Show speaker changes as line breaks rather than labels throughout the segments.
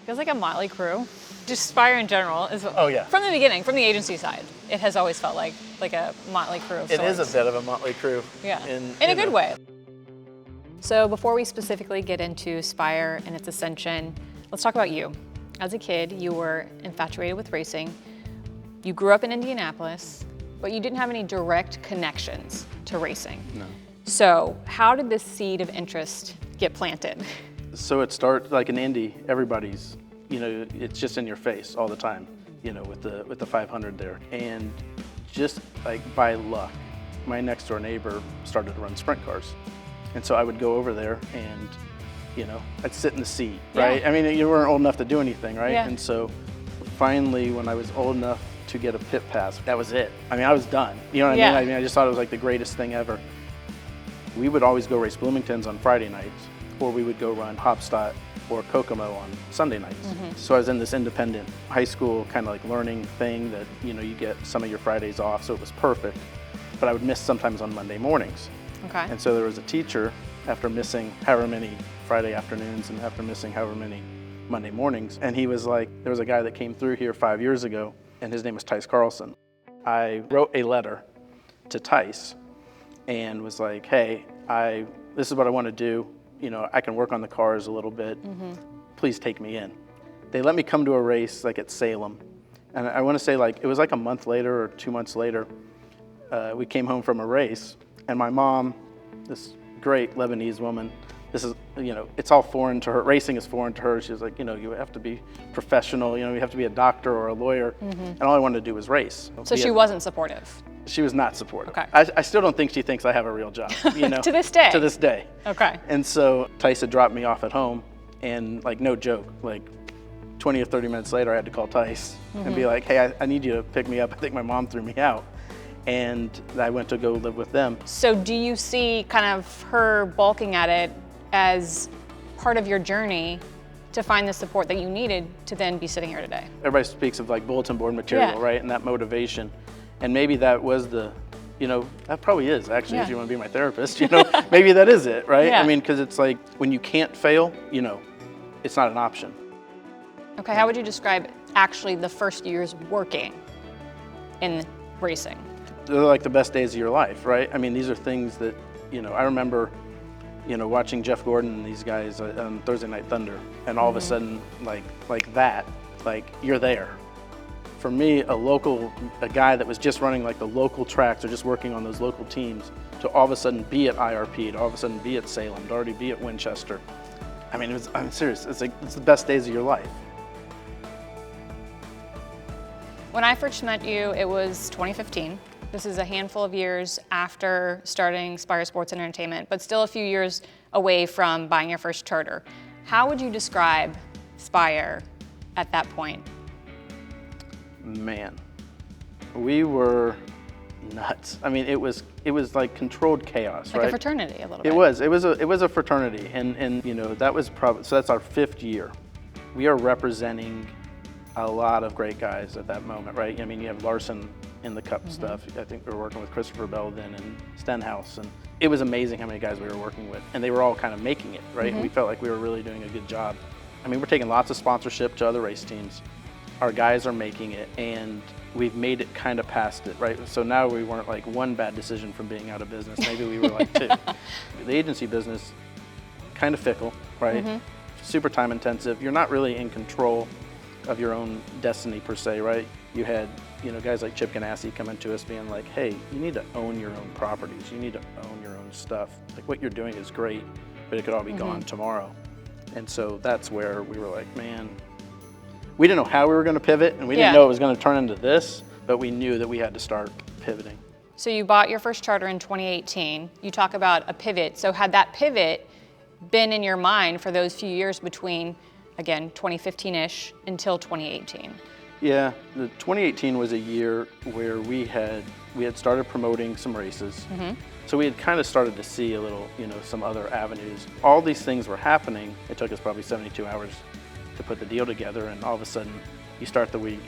Feels like a motley crew. Just Spire in general is.
Oh yeah.
From the beginning, from the agency side, it has always felt like a motley crew of
It
sorts.
is a bit of a motley crew.
Yeah. In a good way. So before we specifically get into Spire and its ascension, let's talk about you. As a kid, you were infatuated with racing. You grew up in Indianapolis, but you didn't have any direct connections to racing.
No.
So how did this seed of interest get planted?
So it started like in Indy, everybody's, it's just in your face all the time, with the 500 there. And just like by luck, my next door neighbor started to run sprint cars. And so I would go over there and, I'd sit in the seat, right?
Yeah.
I mean, you weren't old enough to do anything, right?
Yeah.
And so finally, when I was old enough to get a pit pass, that was it. I mean, I was done. You know what I mean? I just thought it was like the greatest thing ever. We would always go race Bloomingtons on Friday nights, or we would go run Hopstot or Kokomo on Sunday nights.
Mm-hmm.
So I was in this independent high school kind of like learning thing that, you get some of your Fridays off, so it was perfect. But I would miss sometimes on Monday mornings.
Okay.
And so there was a teacher, after missing however many Friday afternoons and after missing however many Monday mornings, and he was like, there was a guy that came through here 5 years ago, and his name was Tice Carlson. I wrote a letter to Tice and was like, hey, this is what I want to do. I can work on the cars a little bit. Mm-hmm. Please take me in. They let me come to a race like at Salem. And I want to say it was like a month later or 2 months later, we came home from a race, and my mom, this great Lebanese woman, this is, it's all foreign to her. Racing is foreign to her. She was like, you have to be professional. You have to be a doctor or a lawyer. Mm-hmm. And all I wanted to do was race.
So she wasn't supportive?
She was not supportive.
Okay.
I still don't think she thinks I have a real job.
To this day?
To this day.
Okay.
And so Tice had dropped me off at home, and like no joke, like 20 or 30 minutes later, I had to call Tice and be like, hey, I need you to pick me up. I think my mom threw me out. And I went to go live with them. So
do you see kind of her balking at it as part of your journey to find the support that you needed to then be sitting here today?
Everybody speaks of like bulletin board material, right? And that motivation. And maybe that was that probably is actually, if you want to be my therapist, maybe that is it, right?
Yeah.
I mean, because it's like when you can't fail, it's not an option.
Okay, how would you describe actually the first years working in racing?
They're like the best days of your life, right? I mean, these are things that, I remember, watching Jeff Gordon and these guys on Thursday Night Thunder, and all of a sudden, you're there. For me, a guy that was just running like the local tracks or just working on those local teams, to all of a sudden be at IRP, to all of a sudden be at Salem, to already be at Winchester. I mean, I'm serious, it's the best days of your life.
When I first met you, it was 2015. This is a handful of years after starting Spire Sports and Entertainment, but still a few years away from buying your first charter. How would you describe Spire at that point?
Man, we were nuts. I mean, it was like controlled chaos,
like
right?
A fraternity, a little bit.
It was a fraternity, and that was probably, so that's our 5th year. We are representing a lot of great guys at that moment, right? I mean, you have Larson in the Cup stuff. I think we were working with Christopher Bell then and Stenhouse, and it was amazing how many guys we were working with, and they were all kind of making it, right? And we felt like we were really doing a good job. I mean, we're taking lots of sponsorship to other race teams. Our guys are making it, and we've made it kind of past it, right? So now we weren't like one bad decision from being out of business. Maybe we were like 2. The agency business, kind of fickle, right? Super time intensive. You're not really in control of your own destiny per se, right? You had, guys like Chip Ganassi coming to us being like, hey, you need to own your own properties. You need to own your own stuff. Like, what you're doing is great, but it could all be gone tomorrow. And so that's where we were like, man, we didn't know how we were going to pivot, and we didn't know it was going to turn into this, but we knew that we had to start pivoting.
So you bought your first charter in 2018. You talk about a pivot. So had that pivot been in your mind for those few years between, again, 2015-ish until 2018?
Yeah, the 2018 was a year where we had started promoting some races. So we had kind of started to see a little, some other avenues. All these things were happening. It took us probably 72 hours to put the deal together, and all of a sudden you start the week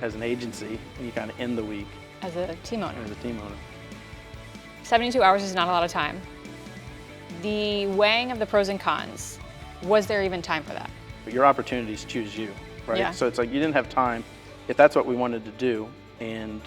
as an agency and you kind of end the week
as a team owner. 72 hours is not a lot of time. The weighing of the pros and cons, was there even time for that?
but your opportunities choose you, right?
Yeah.
So it's like you didn't have time, if that's what we wanted to do. And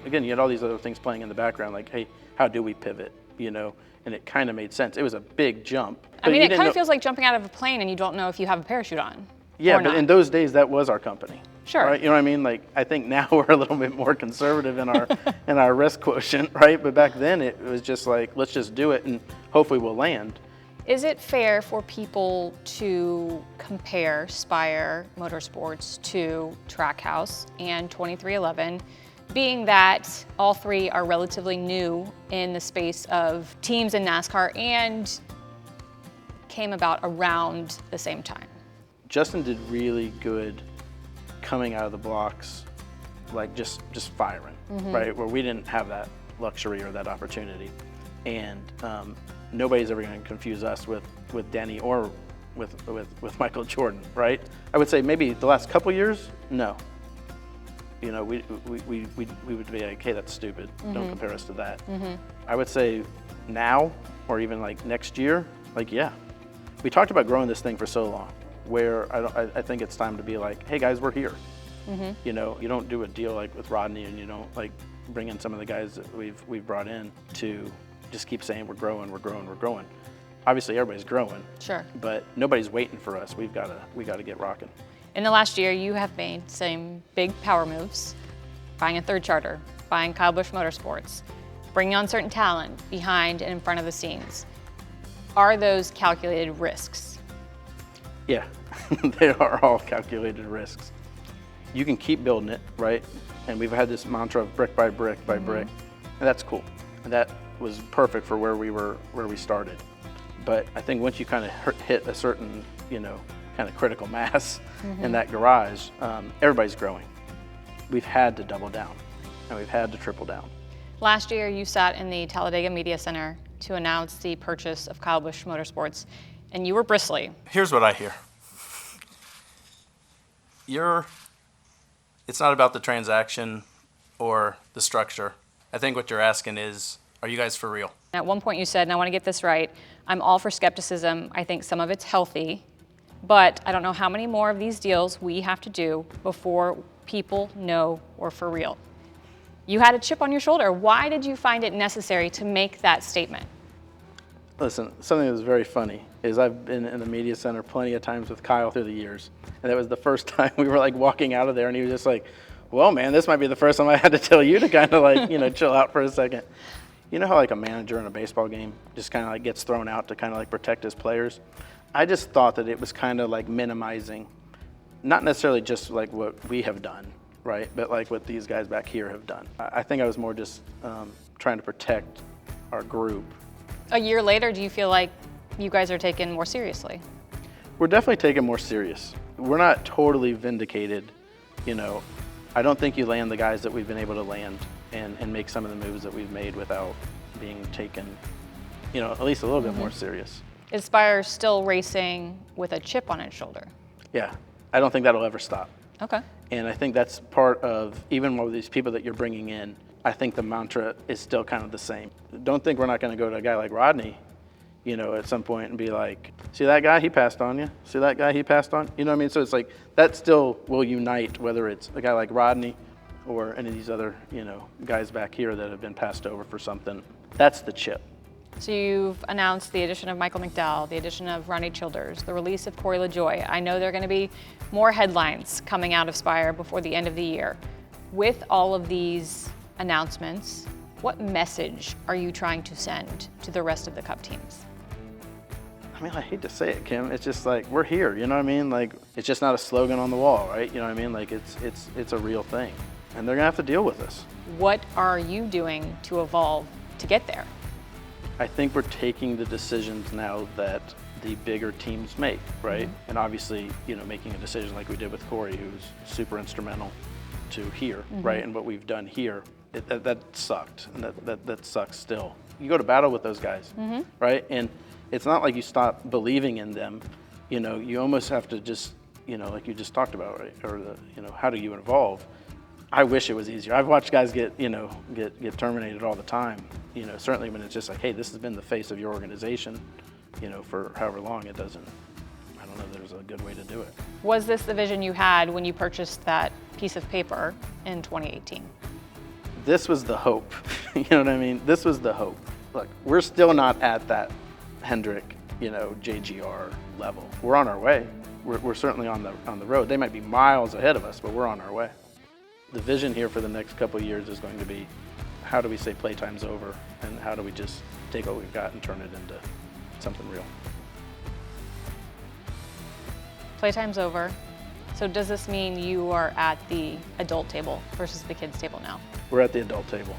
again, you had all these other things playing in the background, like, hey, how do we pivot, And it kind of made sense. It was a big jump.
I mean, it kind of feels like jumping out of a plane and you don't know if you have a parachute on.
Yeah,
or
but
not.
in those days, that was our company.
Sure.
Right? You know what I mean? Like, I think now we're a little bit more conservative in our in our risk quotient, right? But back then, it was just like, let's just do it and hopefully we'll land.
Is it fair for people to compare Spire Motorsports to Trackhouse and 2311, being that all three are relatively new in the space of teams in NASCAR and came about around the same time?
Justin did really good coming out of the blocks, like just firing, right? Where we didn't have that luxury or that opportunity. And nobody's ever going to confuse us with Denny or with Michael Jordan, right? I would say maybe the last couple years, no. We would be like, hey, that's stupid. Don't compare us to that. I would say now, or even like next year, like, yeah. We talked about growing this thing for so long, where I think it's time to be like, hey guys, we're here. You don't do a deal like with Rodney, and you don't like bring in some of the guys that we've brought in to just keep saying we're growing. Obviously, everybody's growing. Sure. But nobody's waiting for us. We got to get rocking.
In the last year, you have made some big power moves, buying a third charter, buying Kyle Busch Motorsports, bringing on certain talent behind and in front of the scenes. Are those calculated risks?
Yeah, they are all calculated risks. You can keep building it, right? And we've had this mantra of brick by brick by brick, and that's cool. And that was perfect for where we started. But I think once you kind of hit a certain, kind of critical mass in that garage, everybody's growing. We've had to double down, and we've had to triple down.
Last year, you sat in the Talladega Media Center to announce the purchase of Kyle Busch Motorsports, and you were bristly.
Here's what I hear. It's not about the transaction or the structure. I think what you're asking is, are you guys for real?
At one point you said, and I want to get this right, I'm all for skepticism. I think some of it's healthy, but I don't know how many more of these deals we have to do before people know we're for real. You had a chip on your shoulder. Why did you find it necessary to make that statement?
Listen, something that was very funny is I've been in the media center plenty of times with Kyle through the years. And that was the first time we were like walking out of there and he was just like, well, man, this might be the first time I had to tell you to kind of like, chill out for a second. You know how like a manager in a baseball game just kind of like gets thrown out to kind of like protect his players? I just thought that it was kind of like minimizing, not necessarily just like what we have done, right? But like what these guys back here have done. I think I was more just trying to protect our group.
A year later, do you feel like you guys are taken more seriously?
We're definitely taken more serious. We're not totally vindicated. I don't think you land the guys that we've been able to land and make some of the moves that we've made without being taken, at least a little bit more serious.
Is Spire still racing with a chip on its shoulder?
Yeah, I don't think that'll ever stop.
Okay.
And I think that's part of, even with these people that you're bringing in, I think the mantra is still kind of the same. Don't think we're not going to go to a guy like Rodney, at some point and be like, see that guy, he passed on you. See that guy, he passed on. You know what I mean? So it's like, that still will unite, whether it's a guy like Rodney or any of these other, guys back here that have been passed over for something. That's the chip.
So you've announced the addition of Michael McDowell, the addition of Ronnie Childers, the release of Corey LaJoie. I know there are going to be more headlines coming out of Spire before the end of the year. With all of these announcements, what message are you trying to send to the rest of the Cup teams?
I mean, I hate to say it, Kim. It's just like, we're here, you know what I mean? Like, it's just not a slogan on the wall, right? You know what I mean? Like, it's a real thing. And they're gonna have to deal with us.
What are you doing to evolve to get there?
I think we're taking the decisions now that the bigger teams make, right? And obviously, making a decision like we did with Corey, who's super instrumental to here, right? And what we've done here, that sucked, and that sucks still. You go to battle with those guys, right? And it's not like you stop believing in them. You almost have to just, like you just talked about, right? Or how do you evolve? I wish it was easier. I've watched guys get terminated all the time. Certainly when it's just like, hey, this has been the face of your organization, for however long, it doesn't, I don't know there's a good way to do it.
Was this the vision you had when you purchased that piece of paper in 2018?
This was the hope. You know what I mean? This was the hope. Look, we're still not at that Hendrick, JGR level. We're on our way. We're certainly on the road. They might be miles ahead of us, but we're on our way. The vision here for the next couple of years is going to be, how do we say playtime's over, and how do we just take what we've got and turn it into something real?
Playtime's over. So does this mean you are at the adult table versus the kids table now?
We're at the adult table.